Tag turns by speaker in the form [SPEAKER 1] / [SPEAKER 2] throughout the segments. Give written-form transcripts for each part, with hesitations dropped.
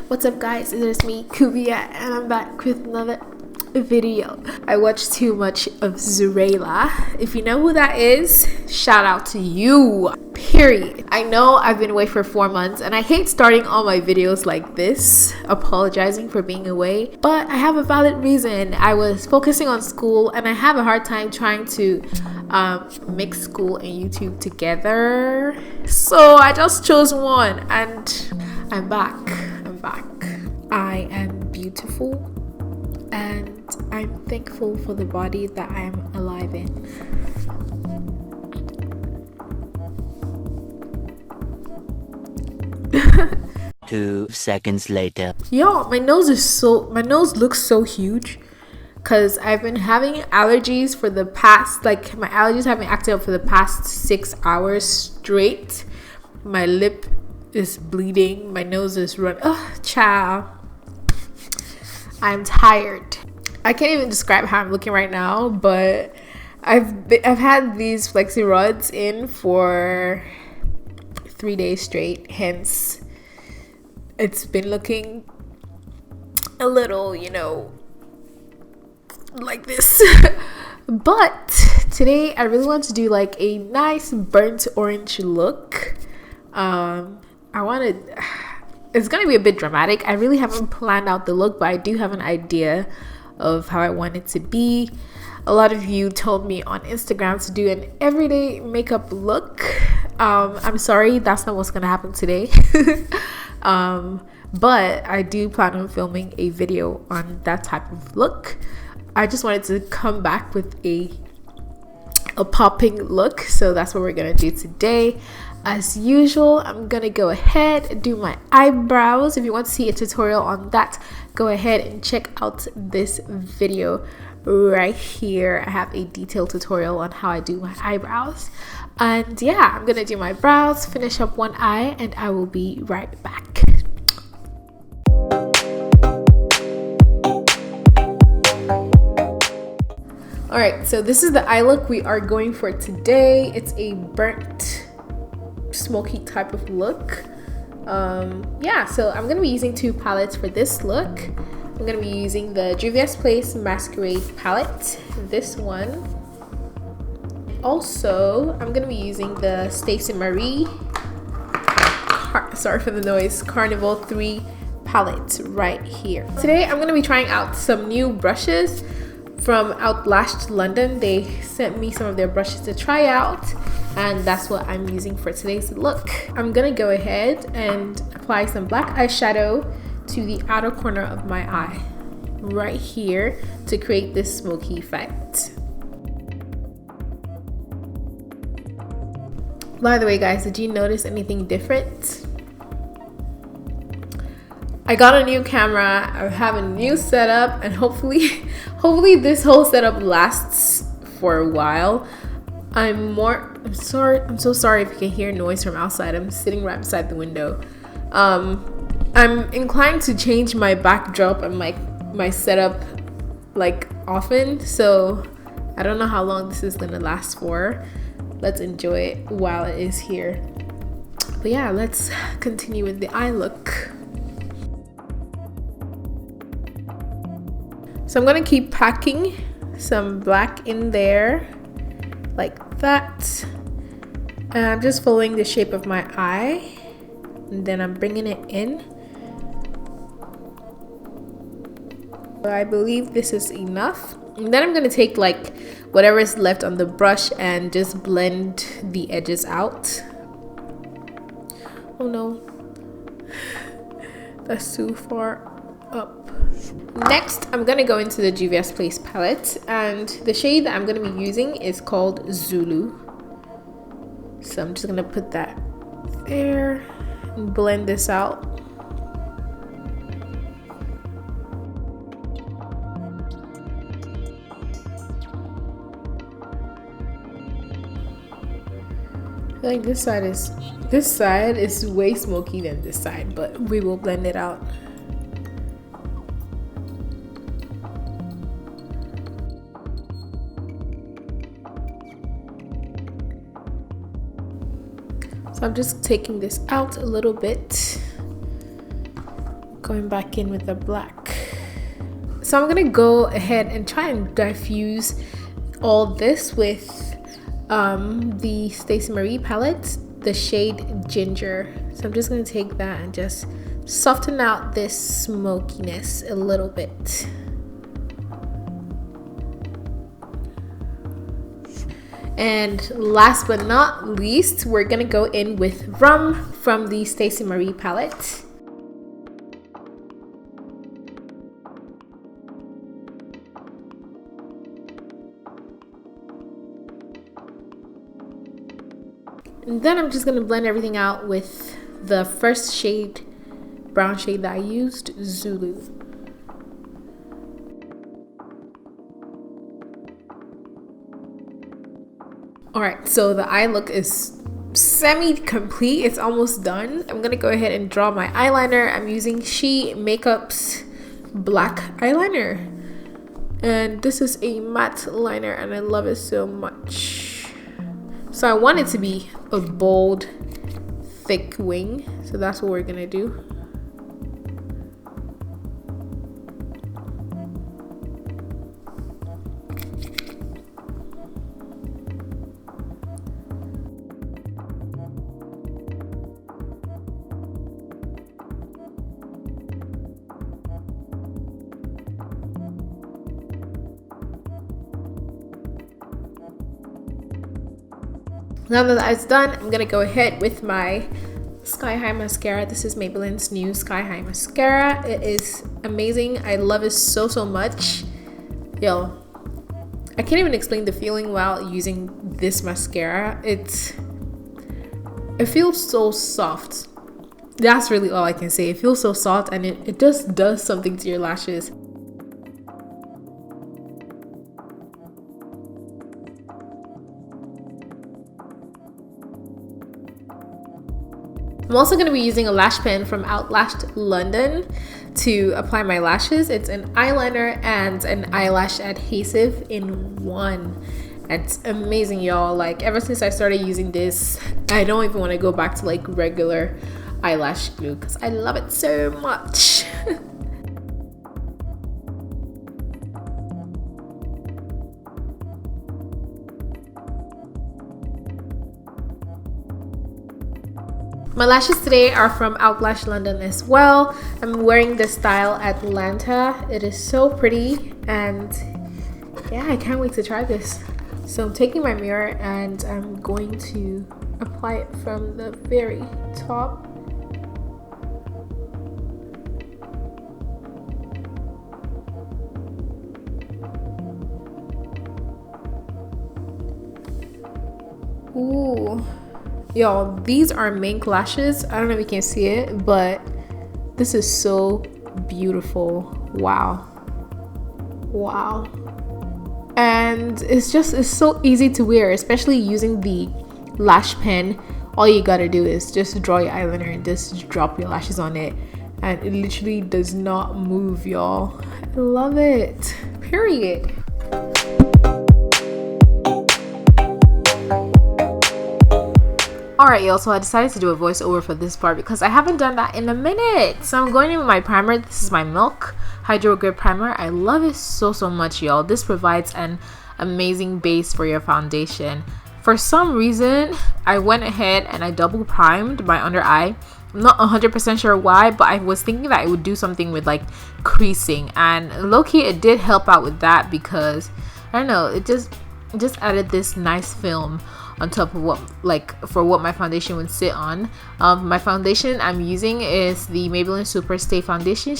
[SPEAKER 1] What's up guys, it is me, Kubbie, and I'm back with another video. I watched too much of Zurayla. If you know who that is, shout out to you, period. I know I've been away for 4 months and I hate starting all my videos like this, apologizing for being away, but I have a valid reason. I was focusing on school and I have a hard time trying to mix school and YouTube together, so I just chose one and I'm back. I am beautiful and I'm thankful for the body that I am alive in.
[SPEAKER 2] 2 seconds later.
[SPEAKER 1] Yo, my nose looks so huge because I've been having allergies for the past, my allergies have been acting up for the past 6 hours straight. My lip is bleeding, my nose is running. Oh, child. I'm tired. I can't even describe how I'm looking right now, but I've had these flexi rods in for 3 days straight, hence it's been looking a little, like this. But today I really want to do like a nice burnt orange look. It's gonna be a bit dramatic. I really haven't planned out the look, but I do have an idea of how I want it to be. A lot of you told me on Instagram to do an everyday makeup look. I'm sorry, that's not what's gonna happen today. But I do plan on filming a video on that type of look. I just wanted to come back with a popping look, so that's what we're gonna do today. As usual, I'm gonna go ahead and do my eyebrows. If you want to see a tutorial on that, go ahead and check out this video right here. I have a detailed tutorial on how I do my eyebrows. And yeah, I'm gonna do my brows, finish up one eye, and I will be right back. Alright, so this is the eye look we are going for today. It's a burnt smoky type of look. Yeah, so I'm gonna be using 2 palettes for this look. I'm gonna be using the Juvia's Place Masqurade palette, this one. Also, I'm gonna be using the Stacey Marie, sorry for the noise, Carnival 3 palette right here. Today I'm gonna be trying out some new brushes from Outlashed London. They sent me some of their brushes to try out, and that's what I'm using for today's look. I'm gonna go ahead and apply some black eyeshadow to the outer corner of my eye right here to create this smoky effect. By the way guys, did you notice anything different? I got a new camera, I have a new setup, and hopefully this whole setup lasts for a while. I'm so sorry if you can hear noise from outside. I'm sitting right beside the window. I'm inclined to change my backdrop and my setup often, so I don't know how long this is gonna last for. Let's enjoy it while it is here. But yeah, let's continue with the eye look. So I'm gonna keep packing some black in there like that, and I'm just following the shape of my eye, and then I'm bringing it in. I believe this is enough, and then I'm gonna take whatever is left on the brush and just blend the edges out. Oh no, that's too far up. Next, I'm gonna go into the Juvia's Place palette, and the shade that I'm gonna be using is called Zulu. So I'm just gonna put that there and blend this out. I feel like this side is way smoky than this side, but we will blend it out. So I'm just taking this out a little bit. Going back in with the black. So I'm gonna go ahead and try and diffuse all this with the Stacey Marie palette, the shade Ginger. So I'm just gonna take that and just soften out this smokiness a little bit. And last but not least, we're gonna go in with Rum from the Stacey Marie palette. And then I'm just gonna blend everything out with the first shade, brown shade that I used, Zulu. Alright, so the eye look is semi-complete. It's almost done. I'm gonna go ahead and draw my eyeliner. I'm using She Makeup's black eyeliner. And this is a matte liner and I love it so much. So I want it to be a bold, thick wing. So that's what we're gonna do. Now that that's done, I'm gonna go ahead with my Sky High mascara. This is Maybelline's new Sky High mascara. It is amazing. I love it so much. Yo, I can't even explain the feeling while using this mascara. It feels so soft. That's really all I can say. It feels so soft and it just does something to your lashes. I'm also going to be using a lash pen from Outlashed London to apply my lashes. It's an eyeliner and an eyelash adhesive in one. It's amazing, y'all. Like, ever since I started using this, I don't even want to go back to like regular eyelash glue because I love it so much. My lashes today are from Outlashed London as well. I'm wearing the style Atlanta. It is so pretty and yeah, I can't wait to try this. So I'm taking my mirror and I'm going to apply it from the very top. Ooh. Y'all, these are mink lashes. I don't know if you can see it, but this is so beautiful. Wow. Wow. And it's so easy to wear, especially using the lash pen. All you gotta do is just draw your eyeliner and just drop your lashes on it. And it literally does not move, y'all. I love it. Period. Alright, y'all, so I decided to do a voiceover for this part because I haven't done that in a minute. So I'm going in with my primer. This is my Milk Hydro Grip Primer. I love it so much, y'all. This provides an amazing base for your foundation. For some reason, I went ahead and I double primed my under eye. I'm not 100% sure why, but I was thinking that it would do something with like creasing. And low-key, it did help out with that because, I don't know, it just added this nice film on top of what my foundation would sit on. My foundation I'm using is the Maybelline Super Stay foundation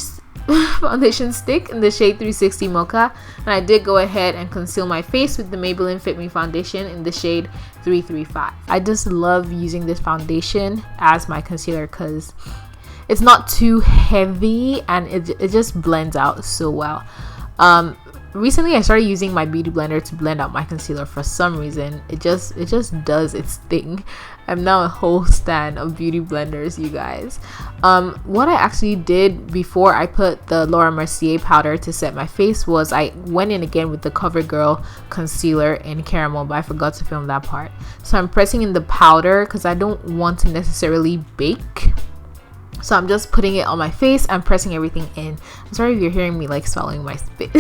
[SPEAKER 1] stick in the shade 360 Mocha, and I did go ahead and conceal my face with the Maybelline FitMe foundation in the shade 335. I just love using this foundation as my concealer because it's not too heavy and it just blends out so well. Recently I started using my beauty blender to blend out my concealer. For some reason it just does its thing. I'm now a whole stan of beauty blenders, you guys. What I actually did before I put the Laura Mercier powder to set my face was I went in again with the CoverGirl concealer in caramel, but I forgot to film that part. So I'm pressing in the powder because I don't want to necessarily bake. So I'm just putting it on my face and pressing everything in. I'm sorry if you're hearing me like swallowing my spit.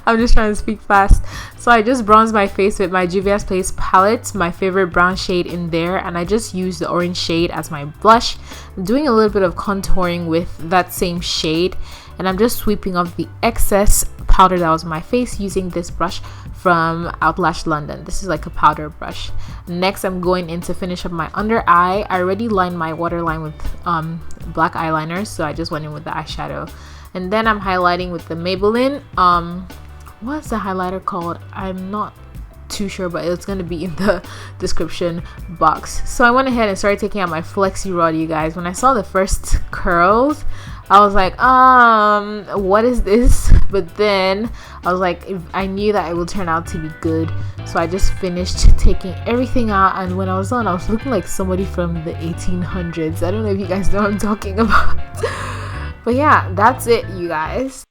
[SPEAKER 1] I'm just trying to speak fast. So I just bronzed my face with my Juvia's Place palette, my favorite brown shade in there, and I just used the orange shade as my blush. I'm doing a little bit of contouring with that same shade, and I'm just sweeping off the excess powder that was on my face using this brush from Outlashed London. This is like a powder brush. Next, I'm going in to finish up my under eye. I already lined my waterline with black eyeliner, so I just went in with the eyeshadow. And then I'm highlighting with the Maybelline what's the highlighter called? I'm not too sure, but it's going to be in the description box. So I went ahead and started taking out my flexi rod, you guys. When I saw the first curls, I was like, what is this? But then I was like, I knew that it would turn out to be good. So I just finished taking everything out, and when I was done, I was looking like somebody from the 1800s. I don't know if you guys know what I'm talking about. But yeah, that's it, you guys.